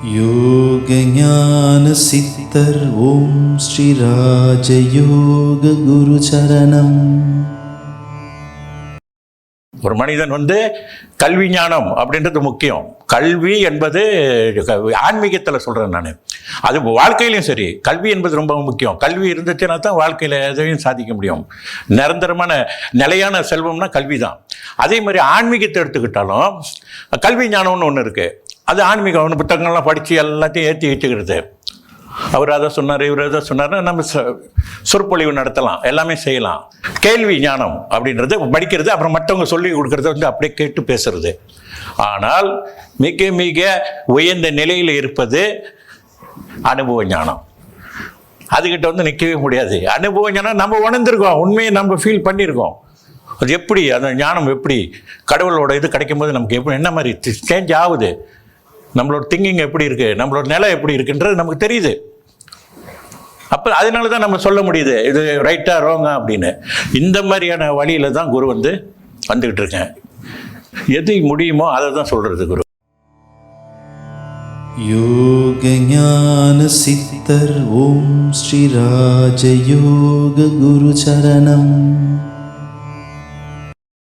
யோக ஞான சித்தர் ஓம் ஸ்ரீ ராஜயோக குரு சரணம். ஒரு மனிதன் கல்வி ஞானம் அப்படின்றது முக்கியம். கல்வி என்பது ஆன்மீகத்தில் சொல்கிறேன் நான். அது வாழ்க்கையிலையும் சரி, கல்வி என்பது ரொம்ப முக்கியம். கல்வி இருந்துச்சுன்னா தான் வாழ்க்கையில் எதையும் சாதிக்க முடியும். நிரந்தரமான நிலையான செல்வம்னா கல்வி தான். அதே மாதிரி ஆன்மீகத்தை எடுத்துக்கிட்டாலும் கல்வி ஞானம்னு ஒன்று இருக்குது. அது ஆன்மீகம். ஒன்று புத்தகங்கள்லாம் படித்து எல்லாத்தையும் ஏற்றி வச்சுக்கிறது. அவர் அதை சொன்னார், இவர் எதை சொன்னார்னா நம்ம சொற்பொழிவு நடத்தலாம், எல்லாமே செய்யலாம். கேள்வி ஞானம் அப்படின்றது படிக்கிறது, அப்புறம் மற்றவங்க சொல்லி கொடுக்கறத அப்படியே கேட்டு பேசுறது. ஆனால் மிக மிக உயர்ந்த நிலையில் இருப்பது அனுபவ ஞானம். அதுக்கிட்ட நிற்கவே முடியாது. அனுபவ ஞானம் நம்ம உணர்ந்துருக்கோம், உண்மையை நம்ம ஃபீல் பண்ணியிருக்கோம். அது எப்படி அந்த ஞானம் எப்படி கடவுளோட இது கிடைக்கும் போது நமக்கு எப்படி என்ன மாதிரி சேஞ்ச் ஆகுது, நம்மளோட திங்கிங் எப்படி இருக்குது, நம்மளோட நிலை எப்படி இருக்குன்றது நமக்கு தெரியுது. அப்போ அதனால தான் நம்ம சொல்ல முடியுது இது ரைட்டா ரோங்கா அப்படின்னு. இந்த மாதிரியான வழியில் தான் குரு வந்துக்கிட்டு இருக்கேன். எது முடியுமோ அதை தான் சொல்கிறது குரு. யோக ஞான சித்தர் ஓம் ஸ்ரீ ராஜயோக குரு சரணம்.